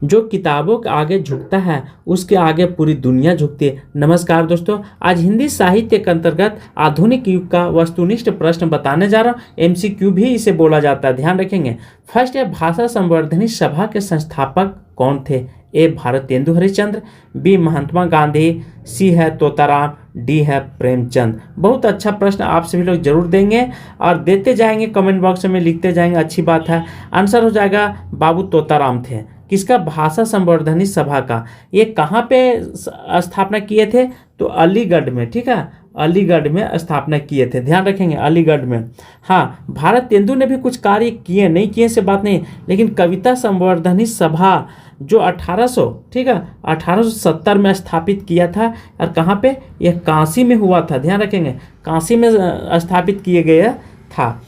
जो किताबों के आगे झुकता है उसके आगे पूरी दुनिया झुकती है। नमस्कार दोस्तों, आज हिंदी साहित्य के अंतर्गत आधुनिक युग का वस्तुनिष्ठ प्रश्न बताने जा रहा हूँ। एमसीक्यू भी इसे बोला जाता है, ध्यान रखेंगे। फर्स्ट है, भाषा संवर्धनी सभा के संस्थापक कौन थे? ए भारतेंदु हरिश्चंद्र, बी महात्मा गांधी, सी है तोताराम, डी है प्रेमचंद। बहुत अच्छा प्रश्न आप सभी लोग जरूर देंगे और देते जाएंगे, कमेंट बॉक्स में लिखते जाएंगे, अच्छी बात है। आंसर हो जाएगा बाबू तोताराम थे। किसका? भाषा संवर्धनी सभा का। ये कहाँ पे स्थापना किए थे? तो अलीगढ़ में, ठीक है, अलीगढ़ में स्थापना किए थे, ध्यान रखेंगे, अलीगढ़ में। हाँ, भारतेंदु ने भी कुछ कार्य किए, नहीं किए से बात नहीं, लेकिन कविता संवर्धनी सभा जो 1800, ठीक है, 1870 में स्थापित किया था। और कहाँ पे? यह काशी में हुआ था, ध्यान रखेंगे, काशी में स्थापित किए गया था।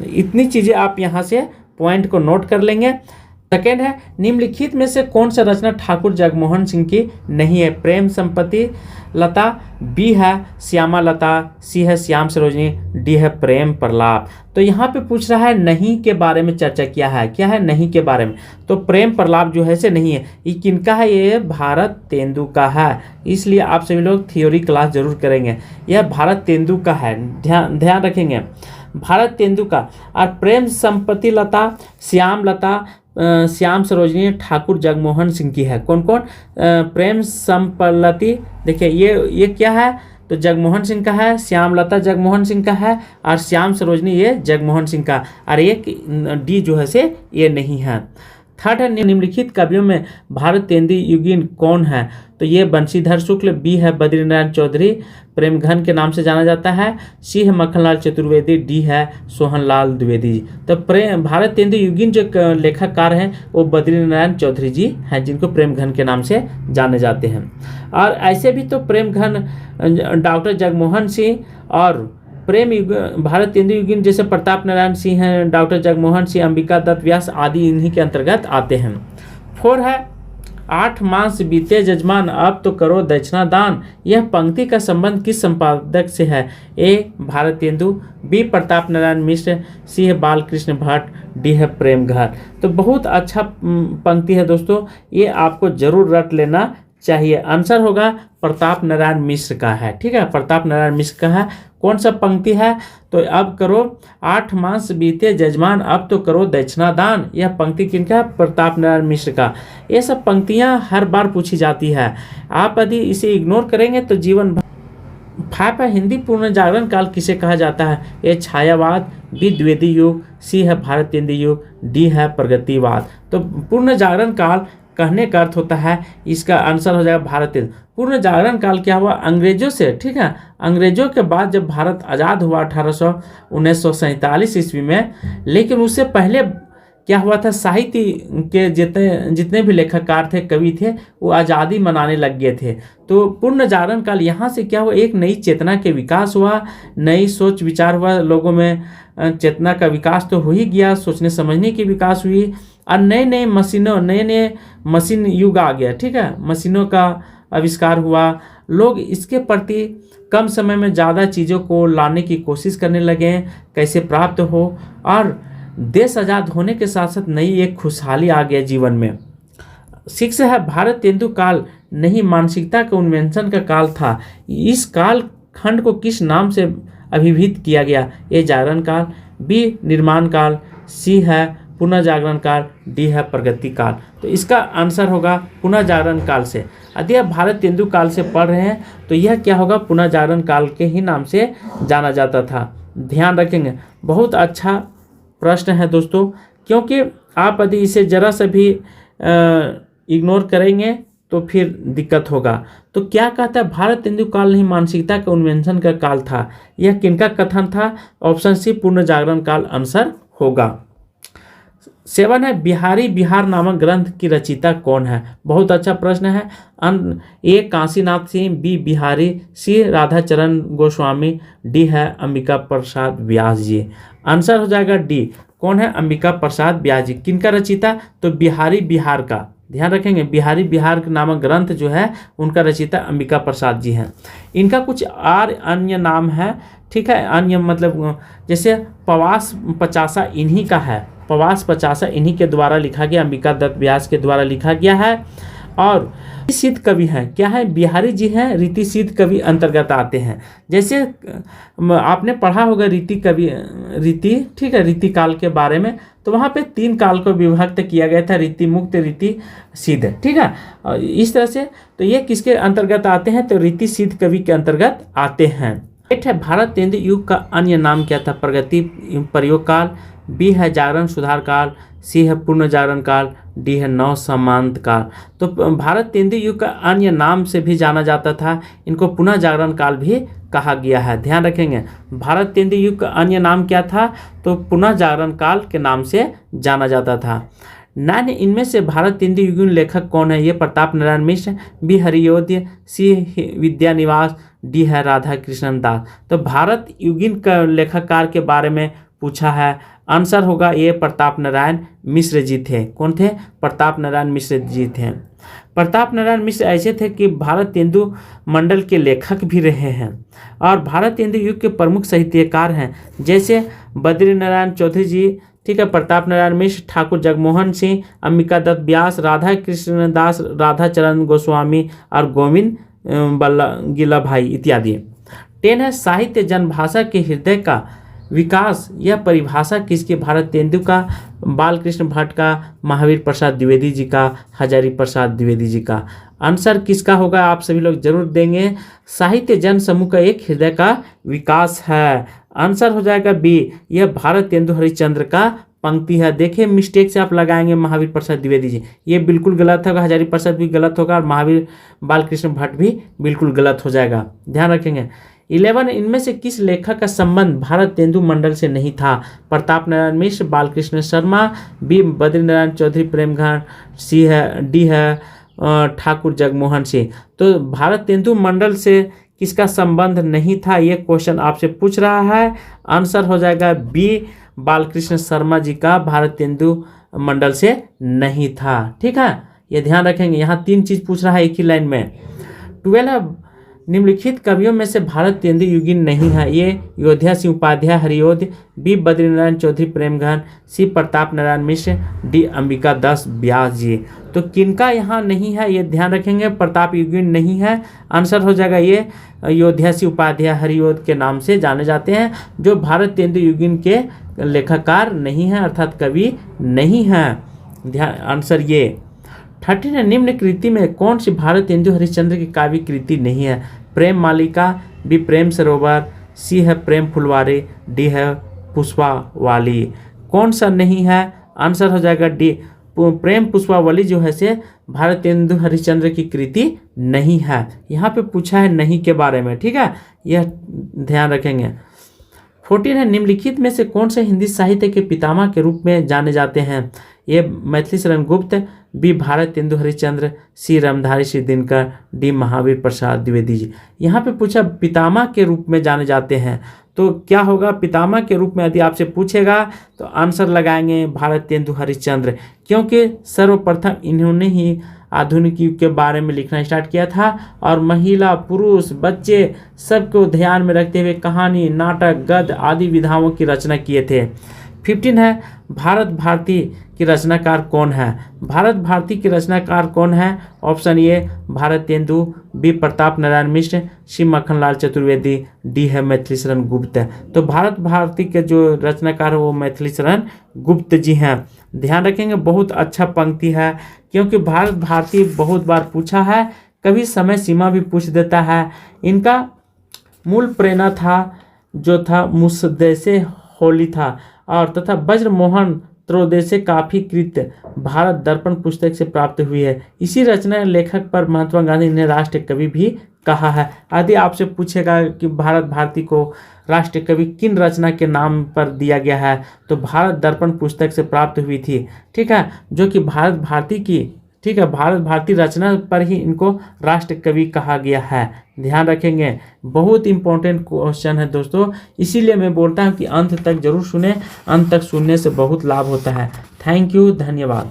इतनी चीज़ें आप यहाँ से पॉइंट को नोट कर लेंगे। सेकेंड है, निम्नलिखित में से कौन सा रचना ठाकुर जगमोहन सिंह की नहीं है? प्रेम संपत्ति लता, बी है श्यामा लता, सी है श्याम सरोजनी, डी है प्रेम प्रलाप। तो यहाँ पे पूछ रहा है नहीं के बारे में चर्चा किया है। क्या है? नहीं के बारे में। तो प्रेम प्रलाप जो है से नहीं है। ये किनका है? ये भारतेंदु का है। इसलिए आप सभी लोग थ्योरी क्लास जरूर करेंगे। यह भारतेंदु का है, ध्यान रखेंगे, भारतेंदु का। और प्रेम संपत्ति लता, श्याम लता, श्याम सरोजनी ठाकुर जगमोहन सिंह की है। कौन कौन? प्रेम संपत्ति, देखिए ये क्या है? तो जगमोहन सिंह का है, श्यामलता जगमोहन सिंह का है, और श्याम सरोजनी ये जगमोहन सिंह का। और एक डी जो है से ये नहीं है। थर्ड है, निम्नलिखित कवियों में भारतेंदु युगीन कौन है? तो ये बंशीधर शुक्ल, बी है बद्रीनारायण चौधरी, प्रेमघन के नाम से जाना जाता है, सी है मक्खनलाल चतुर्वेदी, डी है सोहनलाल द्विवेदी जी। तो भारतेंदु युगीन जो लेखककार हैं वो बद्रीनारायण चौधरी जी हैं, जिनको प्रेमघन के नाम से जाने जाते हैं। और ऐसे भी तो प्रेमघन डॉक्टर जगमोहन सिंह और भारतेंदु युगीन जैसे प्रताप नारायण सिंह हैं, डॉक्टर जगमोहन सिंह, अंबिका दत्त व्यास आदि इन्हीं के अंतर्गत आते हैं। 4 है, 8 मास बीते जजमान अब तो करो दक्षिणा दान। यह पंक्ति का संबंध किस संपादक से है? ए भारतेंदु, बी प्रताप नारायण मिश्र, सी है बालकृष्ण भट्ट, डी है प्रेमघर। तो बहुत अच्छा पंक्ति है दोस्तों, ये आपको जरूर रट लेना चाहिए। आंसर होगा प्रताप नारायण मिश्र का है, ठीक है, प्रताप नारायण मिश्र का है। कौन सा पंक्ति है? तो अब करो 8 मास बीते जजमान अब तो करो दक्षिणा दान। यह पंक्ति किनका है? प्रताप नारायण मिश्र का। ये सब पंक्तियां हर बार पूछी जाती है, आप यदि इसे इग्नोर करेंगे तो जीवन भर। 5 है, हिंदी पूर्ण जागरण काल किसे कहा जाता है? ए छायावाद, बी द्विवेदी युग, सी है भारतेंदु युग, डी है प्रगतिवाद। तो पूर्ण जागरण काल कहने का अर्थ होता है, इसका आंसर हो जाएगा भारतेंदु। पूर्ण जागरण काल क्या हुआ? अंग्रेजों से, ठीक है, अंग्रेजों के बाद जब भारत आज़ाद हुआ 1947 ईस्वी में, लेकिन उससे पहले क्या हुआ था? साहित्य के जितने भी लेखककार थे, कवि थे, वो आज़ादी मनाने लग गए थे। तो पूर्ण जागरण काल यहाँ से क्या हुआ? एक नई चेतना के विकास हुआ, नई सोच विचार हुआ, लोगों में चेतना का विकास तो हो ही गया, सोचने समझने की विकास हुई, और नए मशीन युग आ गया, ठीक है, मशीनों का आविष्कार हुआ। लोग इसके प्रति कम समय में ज़्यादा चीज़ों को लाने की कोशिश करने लगे, कैसे प्राप्त हो, और देश आज़ाद होने के साथ साथ नई एक खुशहाली आ गया जीवन में। 6 है, भारतेंदु काल नहीं मानसिकता के उन्मेषण का काल था। इस काल खंड को किस नाम से अभिहित किया गया? ए जागरण काल, बी निर्माण काल, सी है पुनः जागरण काल, डी है प्रगति काल। तो इसका आंसर होगा पुनः जागरण काल से। यदि आप भारतेंदु काल से पढ़ रहे हैं तो यह क्या होगा? पुनः जागरण काल के ही नाम से जाना जाता था, ध्यान रखेंगे। बहुत अच्छा प्रश्न है दोस्तों, क्योंकि आप यदि इसे जरा सा भी इग्नोर करेंगे तो फिर दिक्कत होगा। तो क्या कहता है? भारतेंदु काल नहीं मानसिकता के उन्मेषण का काल था। यह किनका कथन था? ऑप्शन सी पूर्ण जागरण काल आंसर होगा। 7 है, बिहारी बिहार नामक ग्रंथ की रचयिता कौन है? बहुत अच्छा प्रश्न है। ए काशीनाथ सिंह, बी बिहारी, सी राधाचरण गोस्वामी, डी है अंबिका प्रसाद व्यास जी। आंसर हो जाएगा डी। कौन है? अंबिका प्रसाद व्यास जी। किनका रचयिता? तो बिहारी बिहार का, ध्यान रखेंगे, बिहारी बिहार नामक ग्रंथ जो है उनका रचयिता अंबिका प्रसाद जी हैं। इनका कुछ और अन्य नाम है, ठीक है, अन्य मतलब जैसे पवास पचासा इन्हीं का है, प्रवास पचासा इन्हीं के द्वारा लिखा गया, अंबिका दत्त व्यास के द्वारा लिखा गया है। और सिद्ध कवि हैं, क्या है, बिहारी जी हैं, रीति सिद्ध कवि अंतर्गत आते हैं। जैसे आपने पढ़ा होगा रीति कवि, रीति, ठीक है, रीति काल के बारे में, तो वहाँ पे 3 काल को विभक्त किया गया था, रीति मुक्त, रीति सिद्ध, ठीक है। और इस तरह से तो ये किसके अंतर्गत आते हैं, तो रीति सिद्ध कवि के अंतर्गत आते हैं। एक है भारत तेंदु युग का अन्य नाम क्या था, प्रगति प्रयोग काल, बी है जागरण सुधार काल, सी है पूर्ण जागरण काल, डी है नव सामंत काल। तो भारत तेंदु युग का अन्य नाम से भी जाना जाता था, इनको पुनः जागरण काल भी कहा गया है। ध्यान रखेंगे, भारत तेंदु युग का अन्य नाम क्या था, तो पुनः जागरण काल के नाम से जाना जाता था। नान्य इनमें से भारत तेंदु युगीन लेखक कौन है, ये प्रताप नारायण मिश्र, बी हरियोद्य, सी विद्यानिवास, डी है राधा कृष्णन दास। तो भारत युगीन का लेखककार के बारे में पूछा है, आंसर होगा ये प्रताप नारायण मिश्र जी थे। कौन थे, प्रताप नारायण मिश्र जी थे। प्रताप नारायण मिश्र ऐसे थे कि भारत तेंदु मंडल के लेखक भी रहे हैं और भारत तेंदु युग के प्रमुख साहित्यकार हैं, जैसे बद्री नारायण चौधरी जी, ठीक है, प्रताप नारायण मिश्र, ठाकुर जगमोहन सिंह, अंबिका दत्त व्यास, राधा कृष्ण दास, राधा चरण गोस्वामी और गोविंद गिला भाई इत्यादि। 10 है साहित्य जनभाषा के हृदय का विकास, यह परिभाषा किसकी, भारत तेंदु का, बालकृष्ण भट्ट का, महावीर प्रसाद द्विवेदी जी का, हजारी प्रसाद द्विवेदी जी का। आंसर किसका होगा आप सभी लोग जरूर देंगे, साहित्य जन समूह का एक हृदय का विकास है। आंसर हो जाएगा बी, यह भारत तेंदु हरिश्चंद्र का पंक्ति है। देखिए मिस्टेक से आप लगाएंगे महावीर प्रसाद द्विवेदी जी, ये बिल्कुल गलत होगा, हजारी प्रसाद भी गलत होगा और महावीर बालकृष्ण भट्ट भी बिल्कुल गलत हो जाएगा, ध्यान रखेंगे। 11 इनमें से किस लेखक का संबंध भारत तेंदु मंडल से नहीं था, प्रताप नारायण मिश्र, बालकृष्ण शर्मा, बी बद्री नारायण चौधरी प्रेमघर, सी है, डी है ठाकुर जगमोहन सिंह। तो भारत तेंदु मंडल से किसका संबंध नहीं था, ये क्वेश्चन आपसे पूछ रहा है। आंसर हो जाएगा बी, बालकृष्ण शर्मा जी का भारत तेंदु मंडल से नहीं था, ठीक है, ये ध्यान रखेंगे। यहाँ 3 चीज पूछ रहा है एक ही लाइन में। 12 निम्नलिखित कवियों में से भारत तेंदु युगीन नहीं है, ये योध्या सिंह उपाध्याय हरियोध, बी बद्रीनारायण चौधरी प्रेमघन, सी प्रताप नारायण मिश्र, डी अंबिका दास व्यास जी। तो किनका यहाँ नहीं है ये ध्यान रखेंगे, प्रताप युगीन नहीं है। आंसर हो जाएगा ये योध्या सिंह उपाध्याय हरियोध के नाम से जाने जाते हैं, जो भारत तेंदु युगीन के लेखककार नहीं है, अर्थात कवि नहीं है। ध्यान, आंसर ये। 13 निम्न कृति में कौन सी भारत तेंदु हरिश्चंद्र की काव्य कृति नहीं है, प्रेम मालिका, बी प्रेम सरोवर, सी है प्रेम फुलवारी, डी है पुष्पावली। कौन सा नहीं है, आंसर हो जाएगा डी, प्रेम पुष्पावली जो है से भारत तेंदु हरिश्चंद्र की कृति नहीं है। यहाँ पे पूछा है नहीं के बारे में, ठीक है, यह ध्यान रखेंगे। 14 है निम्नलिखित में से कौन से हिंदी साहित्य के पितामह के रूप में जाने जाते हैं, ये मैथिली शरण गुप्त, बी भारत तेंदु हरिश्चंद्र, सी रामधारी सिंह दिनकर, डी महावीर प्रसाद द्विवेदी जी। यहाँ पे पूछा पितामह के रूप में जाने जाते हैं, तो क्या होगा, पितामह के रूप में यदि आपसे पूछेगा तो आंसर लगाएंगे भारत तेंदु हरिश्चंद्र, क्योंकि सर्वप्रथम इन्होंने ही आधुनिक युग के बारे में लिखना स्टार्ट किया था और महिला पुरुष बच्चे सबको ध्यान में रखते हुए कहानी, नाटक, गद्य आदि विधाओं की रचना किए थे। 15 है भारत भारती की रचनाकार कौन है, भारत भारती की रचनाकार कौन है, option A Bharatendu, B Pratap Narayan Mishra, C Makhanlal Chaturvedi, D है मैथिली शरण गुप्त। तो भारत भारती के जो रचनाकार है वो मैथिली शरण गुप्त जी हैं। ध्यान रखेंगे, बहुत अच्छा पंक्ति है, क्योंकि भारत भारती बहुत बार पूछा है, कभी समय सीमा भी पूछ देता है। इनका मूल प्रेरणा था जो था मुसद्देसे होली था और तथा ब्रजमोहन त्रयोदशी काफी कृत भारत दर्पण पुस्तक से प्राप्त हुई है। इसी रचना लेखक पर महात्मा गांधी ने राष्ट्र कवि भी कहा है। यदि आपसे पूछेगा कि भारत भारती को राष्ट्र कवि किन रचना के नाम पर दिया गया है, तो भारत दर्पण पुस्तक से प्राप्त हुई थी, ठीक है, जो कि भारत भारती की, ठीक है, भारत भारती रचना पर ही इनको राष्ट्र कवि कहा गया है। ध्यान रखेंगे, बहुत इंपॉर्टेंट क्वेश्चन है दोस्तों, इसीलिए मैं बोलता हूँ कि अंत तक जरूर सुने, अंत तक सुनने से बहुत लाभ होता है। थैंक यू, धन्यवाद।